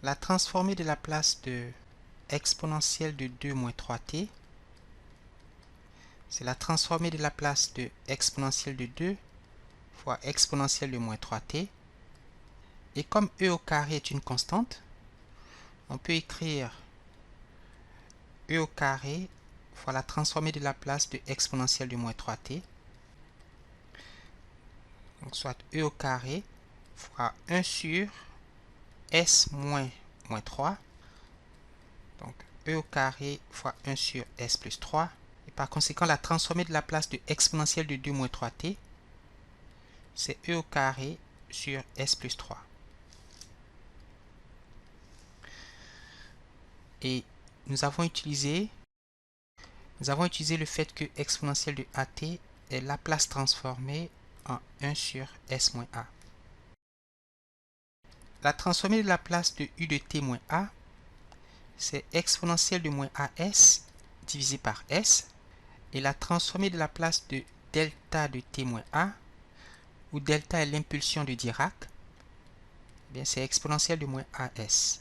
La transformée de la place de exponentielle de 2 moins 3t, c'est la transformée de la place de exponentielle de 2 fois exponentielle de moins 3t. Et comme e au carré est une constante, on peut écrire e au carré fois la transformée de la place de exponentielle de moins 3t. Donc soit e au carré fois 1 sur s moins 3. Donc e au carré fois 1 sur s plus 3. Et par conséquent, la transformée de la place de exponentielle de 2 moins 3t, c'est e au carré sur s plus 3. Et nous avons utilisé le fait que exponentielle de at est Laplace transformée en 1 sur s moins a. La transformée de la place de u de t moins a, c'est exponentielle de moins as divisé par s. Et la transformée de la place de delta de t moins a, où delta est l'impulsion de Dirac, c'est exponentielle de moins as.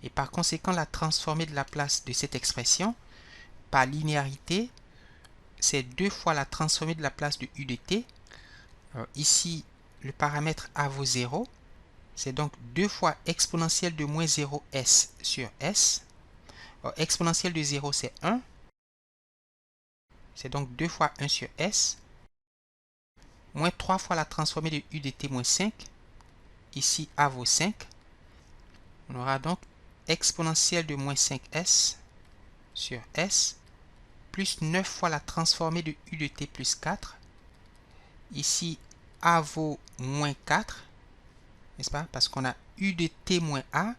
Et par conséquent, la transformée de la place de cette expression, par linéarité, c'est 2 fois la transformée de la place de u de t. Alors, ici, le paramètre a vaut 0. C'est donc 2 fois exponentielle de moins 0s sur s. Alors, exponentielle de 0, c'est 1. C'est donc 2 fois 1 sur s. Moins 3 fois la transformée de u de t moins 5. Ici, a vaut 5. On aura donc exponentielle de moins 5s sur s, plus 9 fois la transformée de u de t plus 4. Ici, a vaut moins 4, n'est-ce pas? Parce qu'on a u de t moins a,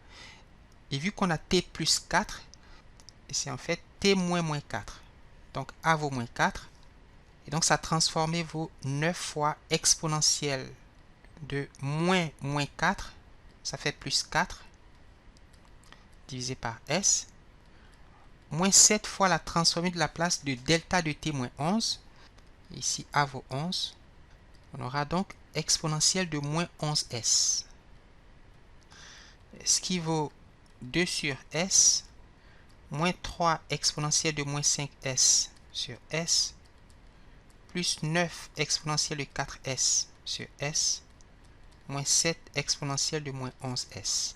et vu qu'on a t plus 4, c'est en fait t moins moins 4. Donc, a vaut moins 4. Et donc, sa transformée vaut 9 fois exponentielle de moins 4. Ça fait plus 4 divisé par s. Moins 7 fois la transformée de la place de delta de t moins 11. Ici, a vaut 11. On aura donc exponentielle de moins 11s. Ce qui vaut 2 sur s, moins 3 exponentielle de moins 5s sur s, plus 9 exponentielle de 4s sur s, moins 7 exponentielle de moins 11s.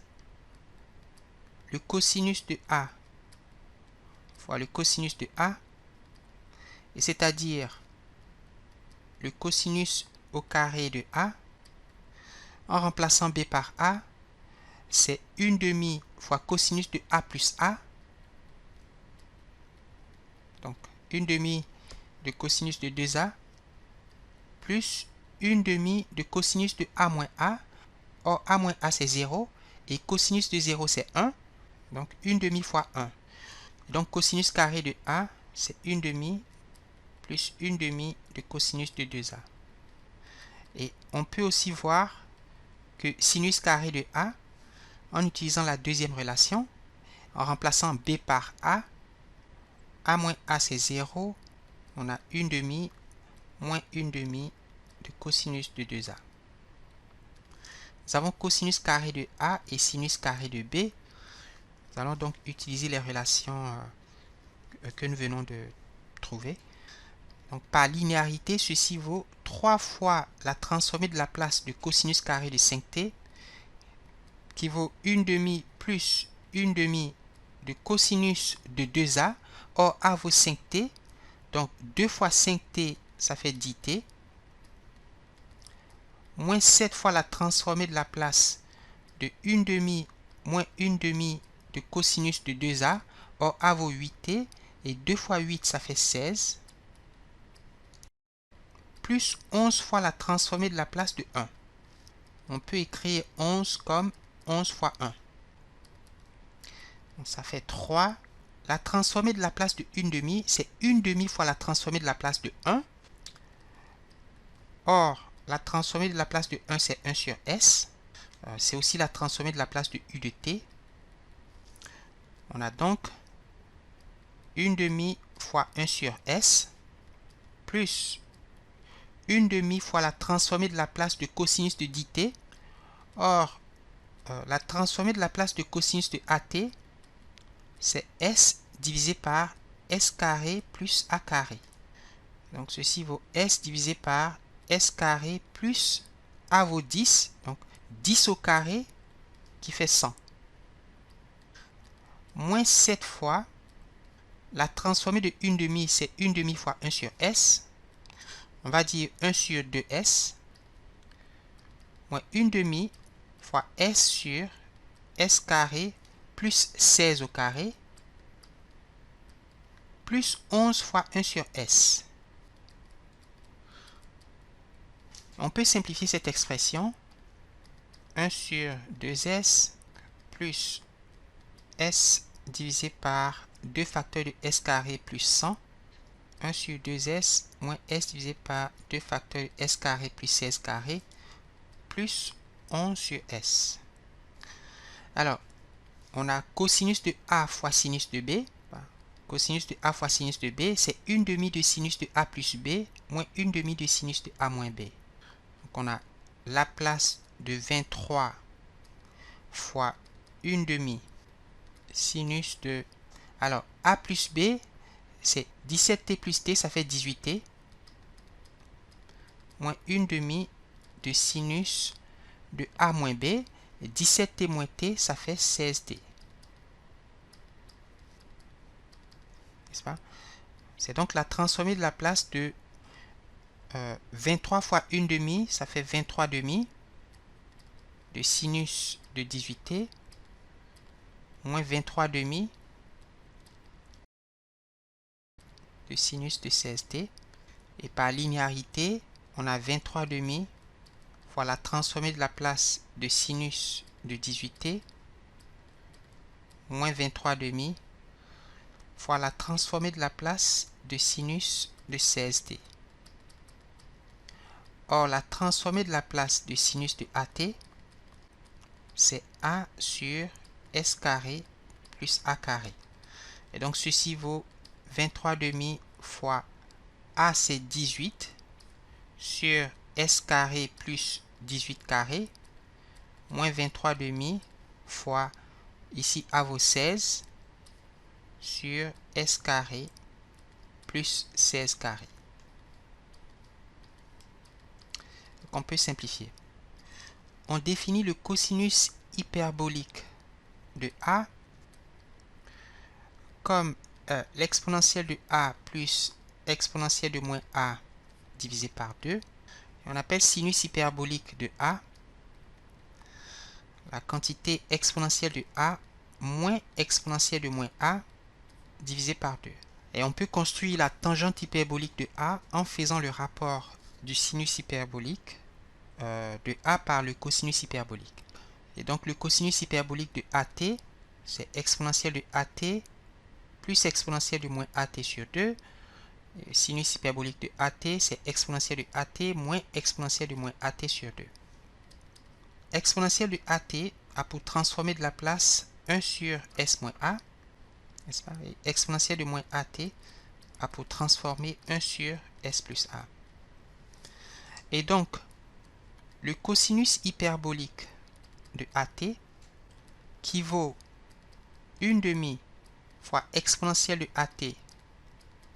Le cosinus de a fois le cosinus de a, et c'est-à-dire le cosinus au carré de a, en remplaçant b par a, c'est 1/2 fois cosinus de a plus a. Donc 1/2 de cosinus de 2a plus 1/2 de cosinus de a moins a. Or, a moins a, c'est 0. Et cosinus de 0, c'est 1. Donc 1/2 fois 1. Donc cosinus carré de a, c'est 1/2 plus 1/2 de cosinus de 2a. Et on peut aussi voir que sinus carré de a, en utilisant la deuxième relation, en remplaçant b par a moins a c'est 0, on a 1/2 moins 1/2 de cosinus de 2a. Nous avons cosinus carré de a et sinus carré de b. Nous allons donc utiliser les relations que nous venons de trouver. Donc par linéarité, ceci vaut 3 fois la transformée de la place de cosinus carré de 5t, qui vaut 1/2 plus 1/2 de cosinus de 2a. Or, a vaut 5t, donc 2 fois 5t, ça fait 10t. Moins 7 fois la transformée de la place de 1/2 moins 1/2 de cosinus de 2a. Or, a vaut 8t, et 2 fois 8, ça fait 16. Plus 11 fois la transformée de la place de 1. On peut écrire 11 comme 11 fois 1. Donc, ça fait 3. La transformée de la place de 1/2, c'est 1/2 fois la transformée de la place de 1. Or, la transformée de la place de 1, c'est 1 sur s. C'est aussi la transformée de la place de u de t. On a donc 1/2 fois 1 sur s, plus 1/2 fois la transformée de la place de cosinus de 10t. Or, la transformée de la place de cosinus de AT, c'est S divisé par S carré plus A carré. Donc ceci vaut S divisé par S carré plus A vaut 10. Donc 10 au carré qui fait 100. Moins 7 fois la transformée de 1 demi, c'est 1 demi fois 1 sur S. On va dire 1 sur 2S. Moins 1 demi fois S sur S carré plus 16 au carré plus 11 fois 1 sur S. On peut simplifier cette expression. 1 sur 2S plus S divisé par 2 facteurs de S carré plus 100. 1 sur 2S moins S divisé par 2 facteurs de S carré plus 16 carré plus 11 sur S. Alors, on a cosinus de A fois sinus de B. Cosinus de A fois sinus de B, c'est 1 demi de sinus de A plus B moins 1 demi de sinus de A moins B. Donc on a la place de 23 fois 1 demi sinus de... Alors, A plus B, c'est 17T plus T, ça fait 18T. Moins 1 demi de sinus de A moins B. Et 17T moins T, ça fait 16T. N'est-ce pas? C'est donc la transformée de la place de 23 fois 1 demi, ça fait 23 demi, de sinus de 18T, moins 23 demi, de sinus de 16T. Et par linéarité, on a 23 demi fois la transformée de la place de sinus de 18T, moins 23 demi, fois la transformée de la place de sinus de 16T. Or, la transformée de la place de sinus de AT, c'est A sur S carré plus A carré. Et donc, ceci vaut 23 demi fois A, c'est 18, sur S carré plus 18 carré, moins 23 demi fois, ici A vaut 16, sur S carré plus 16 carré. Donc on peut simplifier. On définit le cosinus hyperbolique de A comme l'exponentielle de A plus exponentielle de moins A divisé par 2. Et on appelle sinus hyperbolique de A la quantité exponentielle de A moins exponentielle de moins A divisé par 2. Et on peut construire la tangente hyperbolique de A en faisant le rapport du sinus hyperbolique de A par le cosinus hyperbolique. Et donc le cosinus hyperbolique de AT, c'est exponentielle de AT plus exponentielle de moins AT sur 2. Et sinus hyperbolique de AT, c'est exponentielle de AT moins exponentielle de moins AT sur 2. Exponentielle de AT a pour transformer de la place 1 sur S moins A. N'est-ce pas? Et exponentielle de moins AT a pour transformer 1 sur S plus A. Et donc, le cosinus hyperbolique de AT qui vaut 1 demi fois exponentielle de AT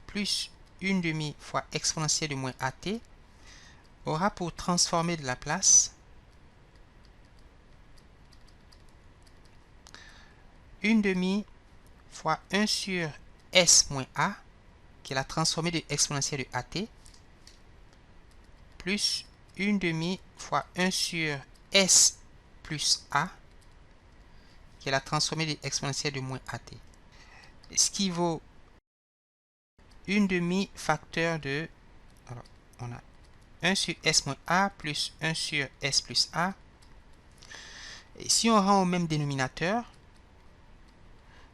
plus 1 demi fois exponentielle de moins AT aura pour transformer de la place 1 demi fois 1 sur S moins A, qui est la transformée de exponentielle de AT, plus 1 demi fois 1 sur S plus A, qui est la transformée de exponentielle de moins AT. Ce qui vaut 1 demi facteur de... Alors, on a 1 sur S moins A plus 1 sur S plus A. Et si on rend au même dénominateur,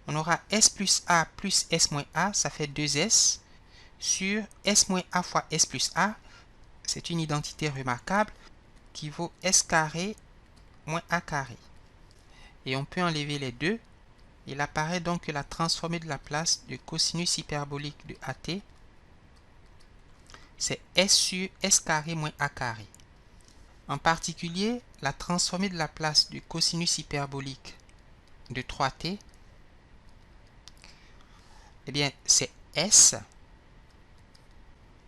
on aura S plus A plus S moins A, ça fait 2S, sur S moins A fois S plus A. C'est une identité remarquable qui vaut S carré moins A carré. Et on peut enlever les deux. Il apparaît donc que la transformée de la place de cosinus hyperbolique de AT, c'est S sur S carré moins A carré. En particulier, la transformée de la place du cosinus hyperbolique de 3t, eh bien, c'est s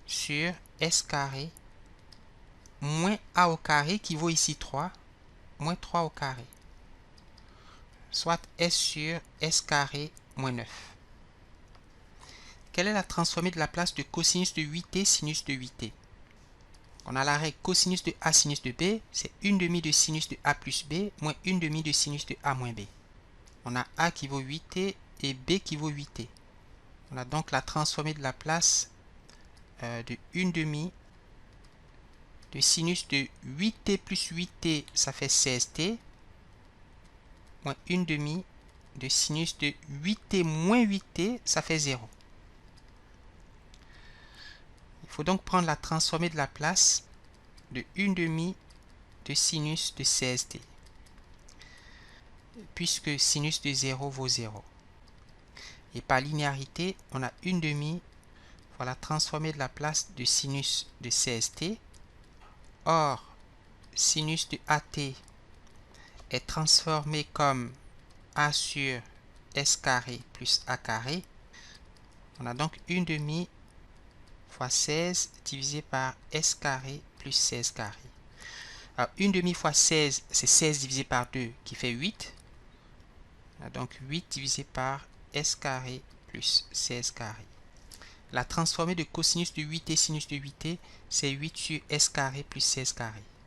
sur s carré moins a au carré qui vaut ici 3, moins 3 au carré, soit s sur s carré moins 9. Quelle est la transformée de la place de cosinus de 8t sinus de 8t? On a la règle cosinus de a sinus de b, c'est 1/2 de sinus de a plus b moins 1/2 de sinus de a moins b. On a a qui vaut 8t et b qui vaut 8t. On a donc la transformée de la place de 1/2 de sinus de 8t plus 8t, ça fait 16t, moins 1/2 de sinus de 8t moins 8t, ça fait 0. Il faut donc prendre la transformée de la place de 1/2 de sinus de 16t, puisque sinus de 0 vaut 0. Et par linéarité, on a 1/2 fois la transformée de la place de sinus de 16t. Or, sinus de AT est transformé comme A sur S carré plus A carré. On a donc 1/2 fois 16 divisé par S carré plus 16 carré. Alors, 1/2 fois 16, c'est 16 divisé par 2 qui fait 8. On a donc 8 divisé par S carré plus 16 carré. La transformée de cosinus de 8t sinus de 8t, c'est 8 sur S carré plus 16 carré.